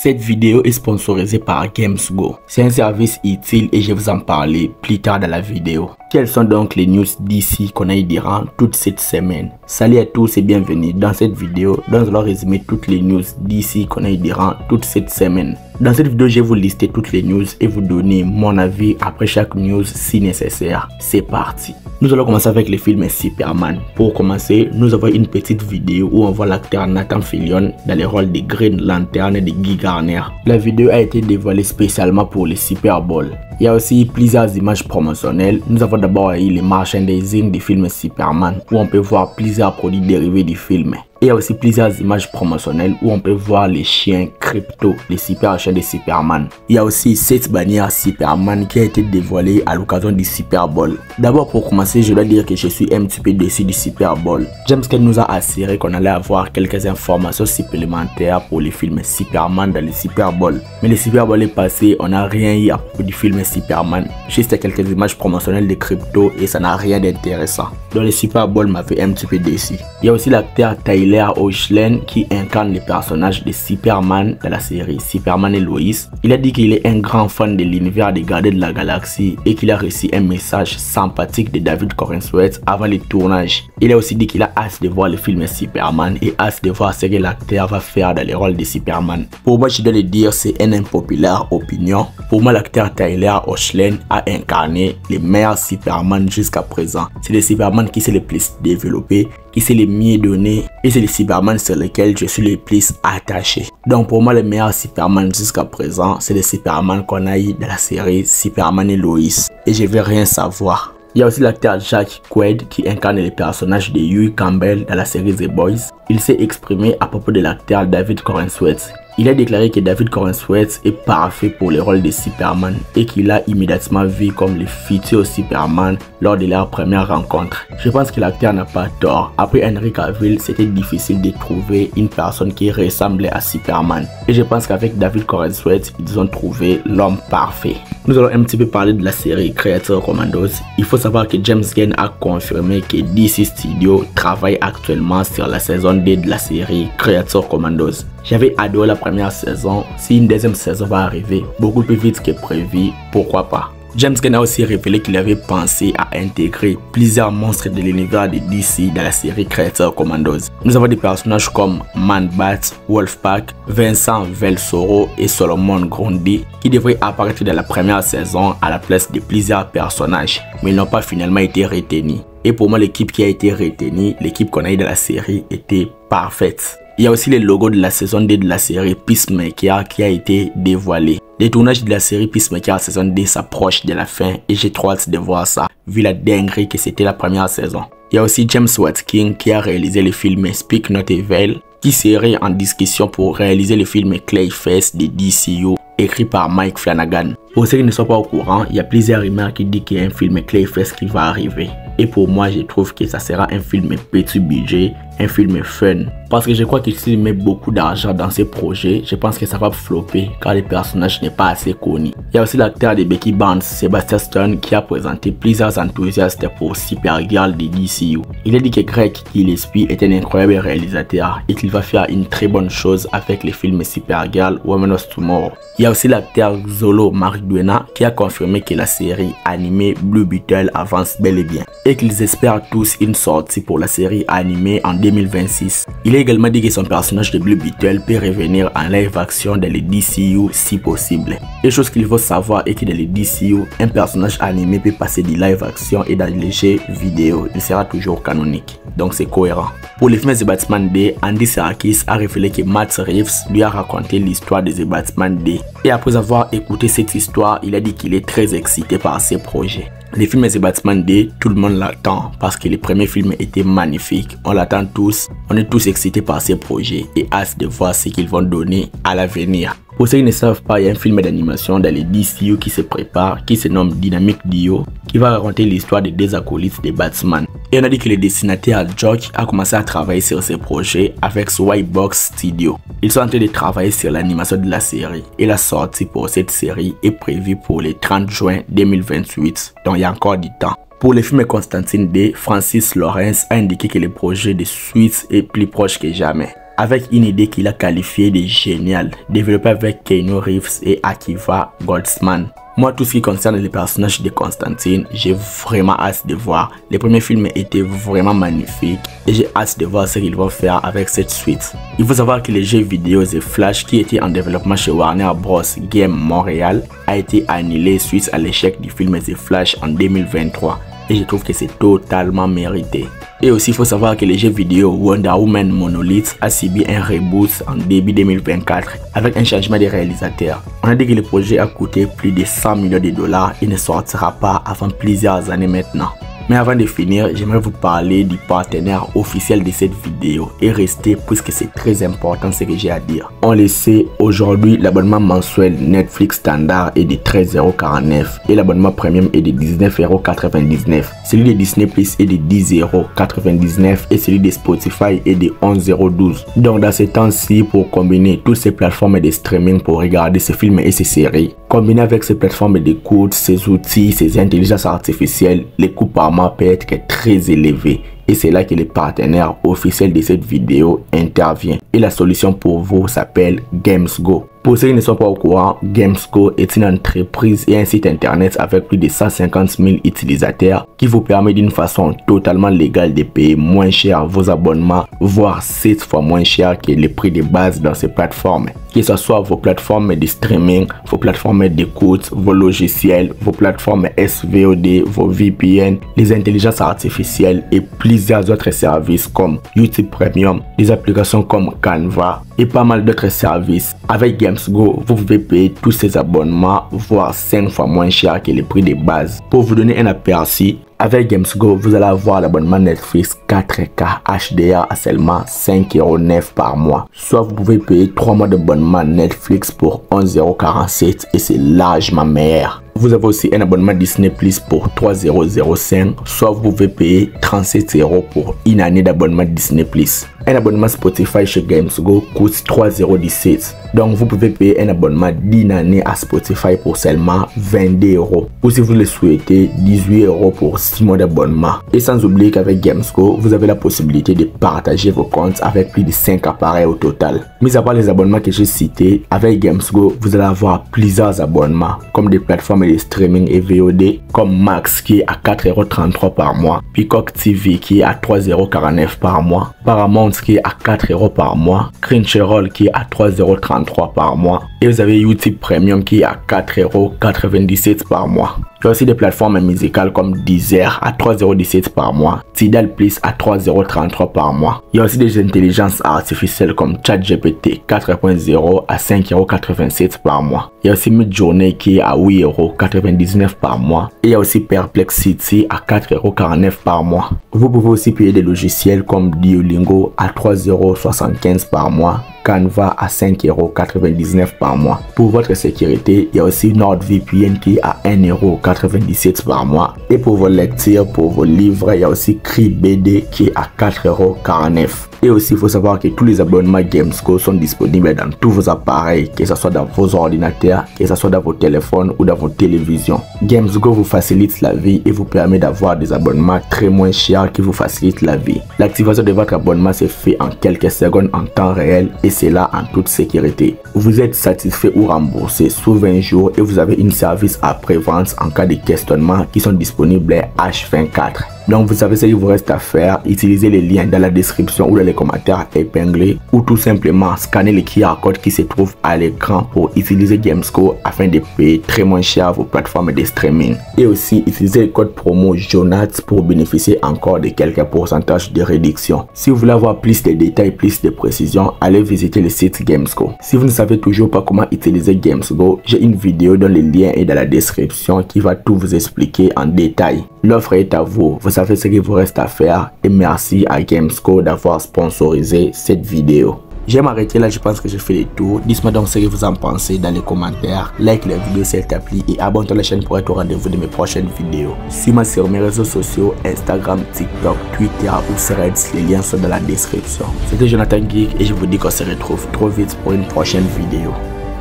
Cette vidéo est sponsorisée par GamesGo. C'est un service utile et je vais vous en parler plus tard dans la vidéo. Quelles sont donc les news d'ici qu'on a eu durant toute cette semaine? Salut à tous et bienvenue dans cette vidéo dont nous allons résumer toutes les news d'ici qu'on a eu durant toute cette semaine. Dans cette vidéo, je vais vous lister toutes les news et vous donner mon avis après chaque news si nécessaire. C'est parti. Nous allons commencer avec le film Superman. Pour commencer, nous avons une petite vidéo où on voit l'acteur Nathan Fillion dans le rôle de Green Lantern de Guy Garner. La vidéo a été dévoilée spécialement pour le Super Bowl. Il y a aussi plusieurs images promotionnelles. Nous avons d'abord eu le merchandising du film Superman où on peut voir plusieurs produits dérivés du film. Il y a aussi plusieurs images promotionnelles où on peut voir les chiens Crypto, les super chiens de Superman. Il y a aussi cette bannière Superman qui a été dévoilée à l'occasion du Super Bowl. D'abord pour commencer, je dois dire que je suis un petit peu déçu du Super Bowl. James Gunn nous a assuré qu'on allait avoir quelques informations supplémentaires pour le film Superman dans le Super Bowl. Mais le Super Bowl est passé, on n'a rien eu à propos du film Superman. Juste quelques images promotionnelles de Crypto et ça n'a rien d'intéressant. Donc le Super Bowl m'a fait un petit peu déçu. Il y a aussi l'acteur Tyler Hoechlin qui incarne le personnage de Superman dans la série Superman et Lois. Il a dit qu'il est un grand fan de l'univers des Gardiens de la Galaxie et qu'il a reçu un message sympathique de David Corenswet avant le tournage. Il a aussi dit qu'il a hâte de voir le film Superman et hâte de voir ce que l'acteur va faire dans le rôle de Superman. Pour moi, je dois le dire, c'est une impopulaire opinion. Pour moi, l'acteur Tyler Hoechlin a incarné le meilleur Superman jusqu'à présent. C'est le Superman qui s'est le plus développé, qui s'est le mieux donné et c'est le Superman sur lequel je suis le plus attaché. Donc pour moi, le meilleur Superman jusqu'à présent, c'est le Superman qu'on a eu dans la série Superman et Lois. Et je veux rien savoir. Il y a aussi l'acteur Jack Quaid qui incarne le personnage de Huey Campbell dans la série The Boys. Il s'est exprimé à propos de l'acteur David Corenswet. Il a déclaré que David Corenswet est parfait pour le rôle de Superman et qu'il a immédiatement vu comme le futur Superman lors de leur première rencontre. Je pense que l'acteur n'a pas tort. Après Henry Cavill, c'était difficile de trouver une personne qui ressemblait à Superman. Et je pense qu'avec David Corenswet, ils ont trouvé l'homme parfait. Nous allons un petit peu parler de la série Creature Commandos. Il faut savoir que James Gunn a confirmé que DC Studios travaille actuellement sur la saison 2 de la série Creature Commandos. J'avais adoré la première saison. Si une deuxième saison va arriver beaucoup plus vite que prévu, pourquoi pas? James Gunn a aussi révélé qu'il avait pensé à intégrer plusieurs monstres de l'univers de DC dans la série Creature Commandos. Nous avons des personnages comme Man-Bat, Wolfpack, Vincent Velsoro et Solomon Grundy qui devraient apparaître dans la première saison à la place de plusieurs personnages, mais ils n'ont pas finalement été retenus. Et pour moi, l'équipe qui a été retenue, l'équipe qu'on a eu dans la série, était parfaite. Il y a aussi le logo de la saison 2 de la série Peacemaker qui a été dévoilé. Les tournages de la série Peacemaker saison 2 s'approchent de la fin et j'ai trop hâte de voir ça, vu la dinguerie que c'était la première saison. Il y a aussi James Watkins qui a réalisé le film Speak Not Evil, qui serait en discussion pour réaliser le film Clayface de DCU, écrit par Mike Flanagan. Pour ceux qui ne sont pas au courant, il y a plusieurs rumeurs qui disent qu'il y a un film Clayface qui va arriver. Et pour moi, je trouve que ça sera un film petit budget, un film fun. Parce que je crois que s'il met beaucoup d'argent dans ces projets, je pense que ça va flopper car le personnage n'est pas assez connu. Il y a aussi l'acteur de Becky Barnes, Sebastian Stan, qui a présenté plusieurs enthousiastes pour Supergirl de DCU. Il a dit que Greg Gillespie est un incroyable réalisateur et qu'il va faire une très bonne chose avec les films Supergirl, Women of Tomorrow. Il y a aussi l'acteur Xolo Mariduena qui a confirmé que la série animée Blue Beetle avance bel et bien et qu'ils espèrent tous une sortie pour la série animée en 2026. Il a également dit que son personnage de Blue Beetle peut revenir en live action dans les DCU si possible. Et chose qu'il faut savoir est que dans les DCU, un personnage animé peut passer du live action et dans les jeux vidéo. Il sera toujours canonique. Donc c'est cohérent. Pour le film The Batman 2, Andy Serkis a révélé que Matt Reeves lui a raconté l'histoire de The Batman 2. Et après avoir écouté cette histoire, il a dit qu'il est très excité par ces projets. Le film The Batman 2, tout le monde l'attend parce que le premier film était magnifique. On l'attend tous, on est tous excités par ces projets et hâte de voir ce qu'ils vont donner à l'avenir. Pour ceux qui ne savent pas, il y a un film d'animation dans les DCU qui se prépare, qui se nomme Dynamic Duo, qui va raconter l'histoire des deux acolytes de Batman. Et on a dit que le dessinateur Jock a commencé à travailler sur ce projet avec Whitebox Studio. Ils sont en train de travailler sur l'animation de la série et la sortie pour cette série est prévue pour le 30 juin 2028, donc il y a encore du temps. Pour le film Constantine 2, Francis Lawrence a indiqué que le projet de suite est plus proche que jamais. avec une idée qu'il a qualifiée de géniale, développée avec Keanu Reeves et Akiva Goldsman. Moi, tout ce qui concerne les personnages de Constantine, j'ai vraiment hâte de voir. Les premiers films étaient vraiment magnifiques et j'ai hâte de voir ce qu'ils vont faire avec cette suite. Il faut savoir que le jeu vidéo The Flash, qui était en développement chez Warner Bros. Game Montréal, a été annulé suite à l'échec du film The Flash en 2023 et je trouve que c'est totalement mérité. Et aussi, il faut savoir que le jeu vidéo Wonder Woman Monolith a subi un reboot en début 2024 avec un changement de réalisateur. On a dit que le projet a coûté plus de 100 millions de dollars et ne sortira pas avant plusieurs années maintenant. Mais avant de finir, j'aimerais vous parler du partenaire officiel de cette vidéo et restez puisque c'est très important ce que j'ai à dire. On le sait, aujourd'hui l'abonnement mensuel Netflix standard est de 13,49 € et l'abonnement premium est de 19,99 €. Celui de Disney Plus est de 10,99 € et celui de Spotify est de 11,12 €. Donc dans ces temps-ci, pour combiner toutes ces plateformes de streaming pour regarder ces films et ces séries, combiné avec ces plateformes d'écoute, ces outils, ces intelligences artificielles, les coûts par mois peut être très élevé. Et c'est là que le partenaire officiel de cette vidéo intervient. Et la solution pour vous s'appelle GamesGo. Pour ceux qui ne sont pas au courant, GamesGo est une entreprise et un site internet avec plus de 150 000 utilisateurs qui vous permet d'une façon totalement légale de payer moins cher vos abonnements, voire 7 fois moins cher que le prix de base dans ces plateformes. Que ce soit vos plateformes de streaming, vos plateformes d'écoute, vos logiciels, vos plateformes SVOD, vos VPN, les intelligences artificielles et plusieurs autres services comme YouTube Premium, des applications comme Canva et pas mal d'autres services. Avec GamesGo, vous pouvez payer tous ces abonnements, voire 5 fois moins cher que le prix de base. Pour vous donner un aperçu, avec GamesGo, vous allez avoir l'abonnement Netflix 4K HDR à seulement 5,09 € par mois. Soit vous pouvez payer 3 mois d'abonnement Netflix pour 11,47 € et c'est largement meilleur. Vous avez aussi un abonnement Disney Plus pour 3,05 €, soit vous pouvez payer 37 € pour une année d'abonnement Disney Plus. Un abonnement Spotify chez GamesGo coûte 3,17 €. Donc vous pouvez payer un abonnement d'une année à Spotify pour seulement 22 €. Ou si vous le souhaitez, 18 € pour 6 mois d'abonnement. Et sans oublier qu'avec GamesGo, vous avez la possibilité de partager vos comptes avec plus de 5 appareils au total. Mis à part les abonnements que j'ai cités, avec GamesGo, vous allez avoir plusieurs abonnements comme des plateformes de streaming et VOD comme Max qui est à 4,33 € par mois, Peacock TV qui est à 3,49 € par mois, Paramount qui est à 4 € par mois, Crunchyroll qui est à 3,33 € par mois et vous avez YouTube Premium qui est à 4,97 € par mois. Il y a aussi des plateformes musicales comme Deezer à 3,17 € par mois, Tidal Plus à 3,33 € par mois. Il y a aussi des intelligences artificielles comme ChatGPT 4.0 à 5,87 € par mois. Il y a aussi Midjourney qui est à 8,99 € par mois. Et il y a aussi Perplexity à 4,49 € par mois. Vous pouvez aussi payer des logiciels comme Duolingo à 3,75 € par mois, Canva à 5,99 € par mois. Pour votre sécurité, il y a aussi NordVPN qui est à 1,97 € par mois. Et pour vos lectures, pour vos livres, il y a aussi CreepBD qui est à 4,49 €. Et aussi, il faut savoir que tous les abonnements GamesGo sont disponibles dans tous vos appareils, que ce soit dans vos ordinateurs, que ce soit dans vos téléphones ou dans vos télévisions. GamesGo vous facilite la vie et vous permet d'avoir des abonnements très moins chers qui vous facilitent la vie. L'activation de votre abonnement se fait en quelques secondes en temps réel et c'est là en toute sécurité. Vous êtes satisfait ou remboursé sous 20 jours et vous avez une service après-vente en cas de questionnement qui sont disponibles H24. Donc vous savez ce qu'il vous reste à faire, utilisez les liens dans la description ou dans les commentaires épinglés ou tout simplement scanner le QR code qui se trouve à l'écran pour utiliser GamesGo afin de payer très moins cher vos plateformes de streaming. Et aussi utilisez le code promo JONAT pour bénéficier encore de quelques pourcentages de réduction. Si vous voulez avoir plus de détails, plus de précisions, allez visiter le site GamesGo. Si vous ne savez toujours pas comment utiliser GamesGo, j'ai une vidéo dont le lien est dans la description qui va tout vous expliquer en détail. L'offre est à vous, vous savez ce qu'il vous reste à faire et merci à GamesGo d'avoir sponsorisé cette vidéo. Je vais m'arrêter là, je pense que j'ai fait le tour. Dites-moi donc ce que vous en pensez dans les commentaires. Like la vidéo si elle t'a plu et abonne-toi à la chaîne pour être au rendez-vous de mes prochaines vidéos. Suis-moi sur mes réseaux sociaux, Instagram, TikTok, Twitter ou Threads, les liens sont dans la description. C'était Jonathan Geek et je vous dis qu'on se retrouve trop vite pour une prochaine vidéo.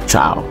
Ciao.